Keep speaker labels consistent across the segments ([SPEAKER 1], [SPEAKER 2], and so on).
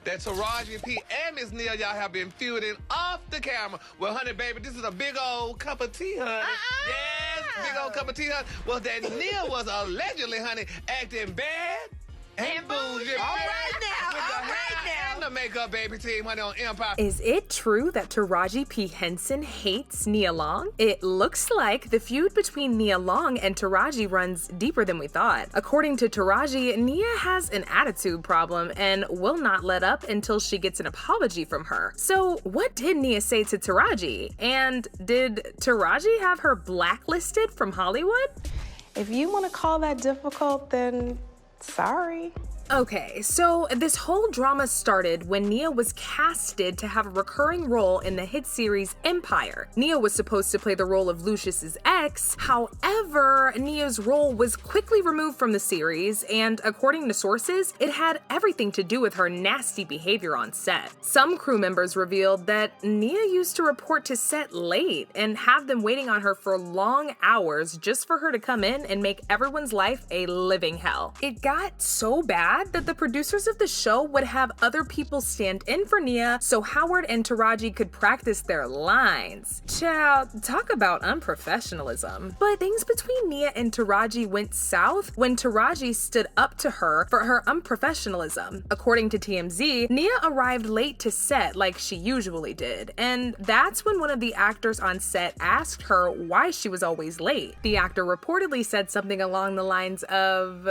[SPEAKER 1] that Taraji P and Miss Nia, y'all have been feuding off the camera. Well, honey, baby, this is a big old cup of tea, honey. Yes, big old cup of tea, honey. Well, that Nia was allegedly, honey, acting bad and bougie.
[SPEAKER 2] All right now,
[SPEAKER 1] With the hair and the makeup, baby team, honey, on Empire.
[SPEAKER 3] Is it true that Taraji P. Henson hates Nia Long? It looks like the feud between Nia Long and Taraji runs deeper than we thought. According to Taraji, Nia has an attitude problem and will not let up until she gets an apology from her. So what did Nia say to Taraji? And did Taraji have her blacklisted from Hollywood?
[SPEAKER 2] If you want to call that difficult, then sorry.
[SPEAKER 3] Okay, so this whole drama started when Nia was casted to have a recurring role in the hit series Empire. Nia was supposed to play the role of Lucius's ex. However, Nia's role was quickly removed from the series, and according to sources, it had everything to do with her nasty behavior on set. Some crew members revealed that Nia used to report to set late and have them waiting on her for long hours just for her to come in and make everyone's life a living hell. It got so bad that the producers of the show would have other people stand in for Nia so Howard and Taraji could practice their lines. Child, talk about unprofessionalism. But things between Nia and Taraji went south when Taraji stood up to her for her unprofessionalism. According to TMZ, Nia arrived late to set like she usually did, and that's when one of the actors on set asked her why she was always late. The actor reportedly said something along the lines of,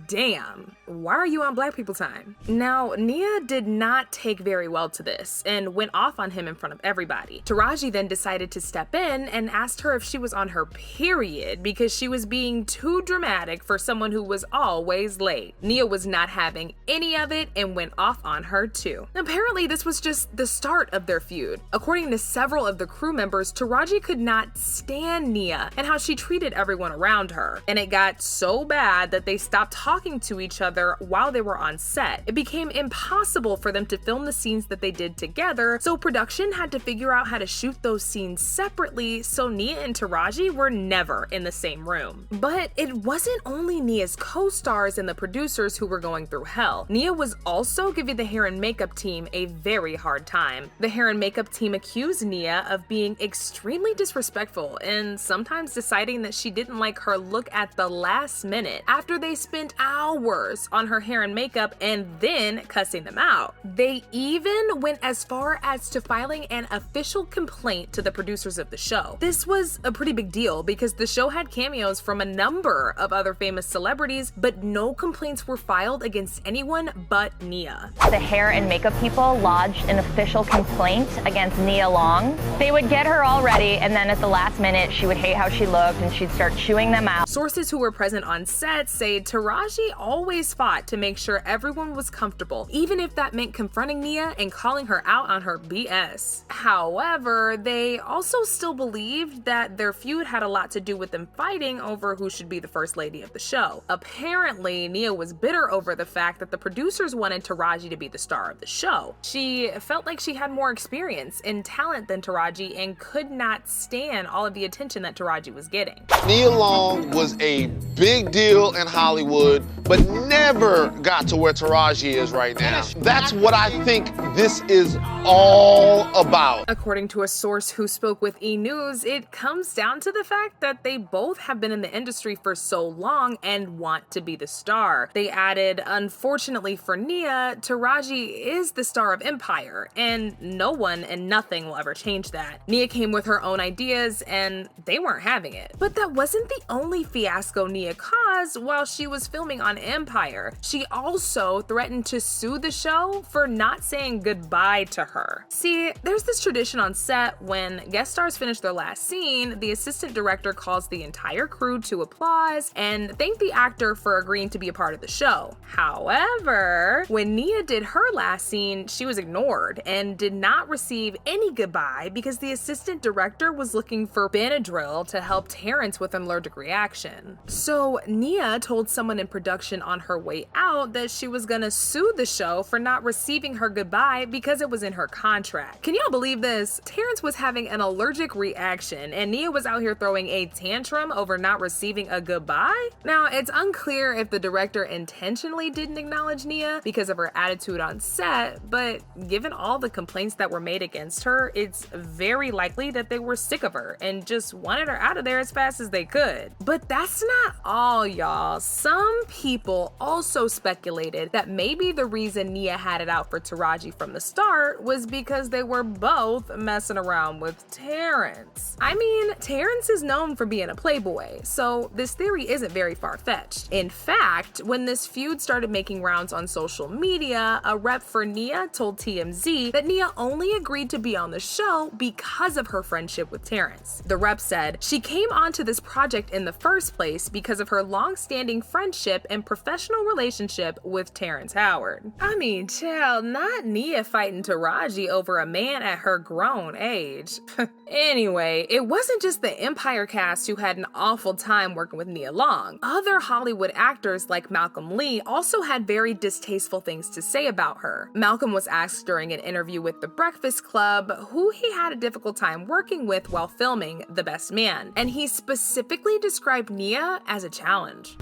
[SPEAKER 3] damn, why are you on Black people time? Now, Nia did not take very well to this and went off on him in front of everybody. Taraji then decided to step in and asked her if she was on her period because she was being too dramatic for someone who was always late. Nia was not having any of it and went off on her too. Apparently, this was just the start of their feud. According to several of the crew members, Taraji could not stand Nia and how she treated everyone around her. And it got so bad that they stopped talking to each other while they were on set. It became impossible for them to film the scenes that they did together, so production had to figure out how to shoot those scenes separately, so Nia and Taraji were never in the same room. But it wasn't only Nia's co-stars and the producers who were going through hell. Nia was also giving the hair and makeup team a very hard time. The hair and makeup team accused Nia of being extremely disrespectful and sometimes deciding that she didn't like her look at the last minute after they spent hours on her hair and makeup and then cussing them out. They even went as far as to filing an official complaint to the producers of the show. This was a pretty big deal because the show had cameos from a number of other famous celebrities, but no complaints were filed against anyone but Nia.
[SPEAKER 4] The hair and makeup people lodged an official complaint against Nia Long. They would get her all ready, and then at the last minute, she would hate how she looked and she'd start chewing them out.
[SPEAKER 3] Sources who were present on set say Taraji always fought to make sure everyone was comfortable, even if that meant confronting Nia and calling her out on her BS. However, they also still believed that their feud had a lot to do with them fighting over who should be the first lady of the show. Apparently, Nia was bitter over the fact that the producers wanted Taraji to be the star of the show. She felt like she had more experience and talent than Taraji and could not stand all of the attention that Taraji was getting.
[SPEAKER 5] Nia Long was a big deal in Hollywood, but never got to where Taraji is right now. That's what I think this is all about.
[SPEAKER 3] According to a source who spoke with E! News, it comes down to the fact that they both have been in the industry for so long and want to be the star. They added, unfortunately for Nia, Taraji is the star of Empire, and no one and nothing will ever change that. Nia came with her own ideas, and they weren't having it. But that wasn't the only fiasco Nia caused while she was filming on Empire. She also threatened to sue the show for not saying goodbye to her. See, there's this tradition on set when guest stars finish their last scene, the assistant director calls the entire crew to applause and thank the actor for agreeing to be a part of the show. However, when Nia did her last scene, she was ignored and did not receive any goodbye because the assistant director was looking for Benadryl to help Terrence with an allergic reaction. So Nia told someone in production on her way out that she was gonna sue the show for not receiving her goodbye because it was in her contract. Can y'all believe this? Terrence was having an allergic reaction and Nia was out here throwing a tantrum over not receiving a goodbye? Now, it's unclear if the director intentionally didn't acknowledge Nia because of her attitude on set, but given all the complaints that were made against her, it's very likely that they were sick of her and just wanted her out of there as fast as they could. But that's not all, y'all. Some people also speculated that maybe the reason Nia had it out for Taraji from the start was because they were both messing around with Terrence. I mean, Terrence is known for being a playboy, so this theory isn't very far-fetched. In fact, when this feud started making rounds on social media, a rep for Nia told TMZ that Nia only agreed to be on the show because of her friendship with Terrence. The rep said she came onto this project in the first place because of her long-standing friendship and professional relationship with Terrence Howard. I mean, child, not Nia fighting Taraji over a man at her grown age. Anyway, it wasn't just the Empire cast who had an awful time working with Nia Long. Other Hollywood actors like Malcolm Lee also had very distasteful things to say about her. Malcolm was asked during an interview with The Breakfast Club who he had a difficult time working with while filming The Best Man, and he specifically described Nia as a challenge.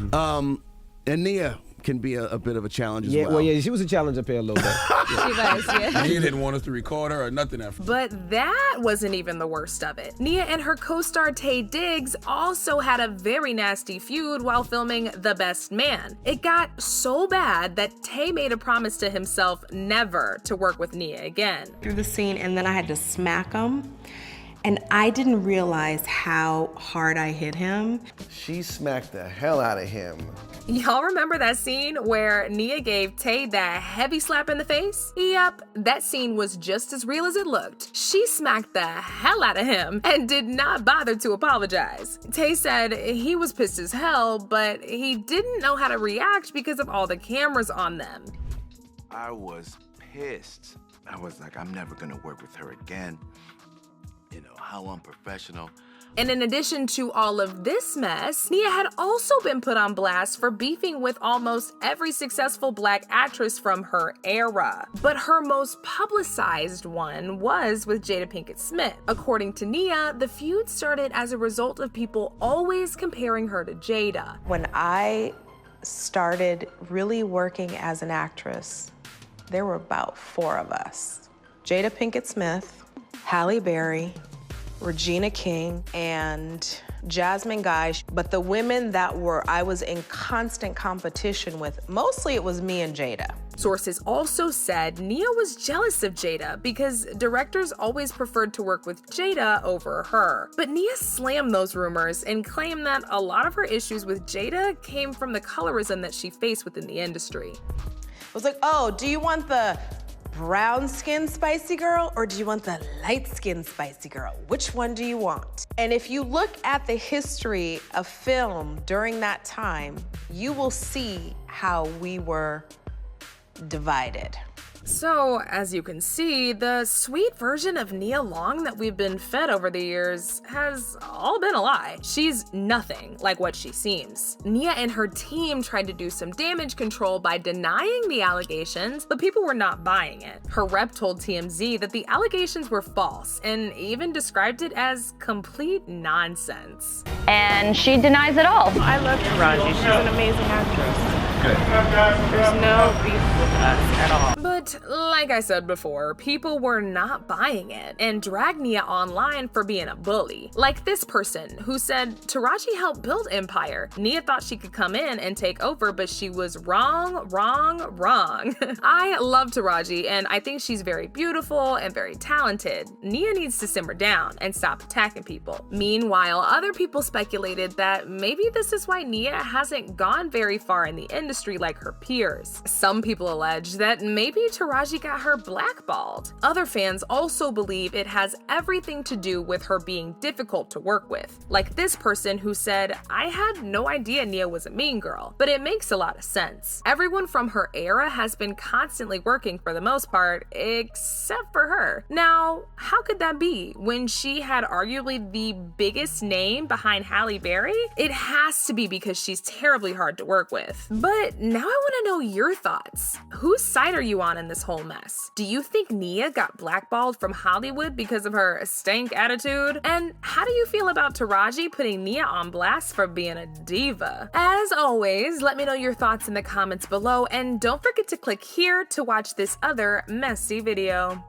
[SPEAKER 6] And Nia can be a bit of a challenge as well.
[SPEAKER 7] Well, yeah, she was a challenge up here a little bit.
[SPEAKER 3] She was, yeah.
[SPEAKER 8] Nia didn't want us to record her or nothing after.
[SPEAKER 3] But that wasn't even the worst of it. Nia and her co-star Taye Diggs also had a very nasty feud while filming The Best Man. It got so bad that Taye made a promise to himself never to work with Nia again.
[SPEAKER 2] Through the scene, and then I had to smack him. And I didn't realize how hard I hit him.
[SPEAKER 6] She smacked the hell out of him.
[SPEAKER 3] Y'all remember that scene where Nia gave Taye that heavy slap in the face? Yep, that scene was just as real as it looked. She smacked the hell out of him and did not bother to apologize. Taye said he was pissed as hell, but he didn't know how to react because of all the cameras on them.
[SPEAKER 9] I was pissed. I was like, I'm never gonna work with her again. You know, how unprofessional.
[SPEAKER 3] And in addition to all of this mess, Nia had also been put on blast for beefing with almost every successful Black actress from her era. But her most publicized one was with Jada Pinkett Smith. According to Nia, the feud started as a result of people always comparing her to Jada.
[SPEAKER 2] When I started really working as an actress, there were about 4 of us. Jada Pinkett Smith, Halle Berry, Regina King, and Jasmine Guy. But the women that I was in constant competition with, mostly it was me and Jada.
[SPEAKER 3] Sources also said Nia was jealous of Jada because directors always preferred to work with Jada over her. But Nia slammed those rumors and claimed that a lot of her issues with Jada came from the colorism that she faced within the industry.
[SPEAKER 2] It was like, oh, do you want the brown-skinned spicy girl or do you want the light-skinned spicy girl? Which one do you want? And if you look at the history of film during that time, you will see how we were divided.
[SPEAKER 3] So, as you can see, the sweet version of Nia Long that we've been fed over the years has all been a lie. She's nothing like what she seems. Nia and her team tried to do some damage control by denying the allegations, but people were not buying it. Her rep told TMZ that the allegations were false and even described it as complete nonsense.
[SPEAKER 4] And she denies it all.
[SPEAKER 10] I love Taraji. She's an amazing actress. Good. There's no beef with us at all.
[SPEAKER 3] But like I said before, people were not buying it and dragged Nia online for being a bully. Like this person who said Taraji helped build Empire. Nia thought she could come in and take over, but she was wrong. I love Taraji and I think she's very beautiful and very talented. Nia needs to simmer down and stop attacking people. Meanwhile, other people speculated that maybe this is why Nia hasn't gone very far in the industry like her peers. Some people allege that maybe Taraji got her blackballed. Other fans also believe it has everything to do with her being difficult to work with. Like this person who said, I had no idea Nia was a mean girl, but it makes a lot of sense. Everyone from her era has been constantly working for the most part, except for her. Now, how could that be when she had arguably the biggest name behind Halle Berry? It has to be because she's terribly hard to work with. But But now I want to know your thoughts. Whose side are you on in this whole mess? Do you think Nia got blackballed from Hollywood because of her stank attitude? And how do you feel about Taraji putting Nia on blast for being a diva? As always, let me know your thoughts in the comments below, and don't forget to click here to watch this other messy video.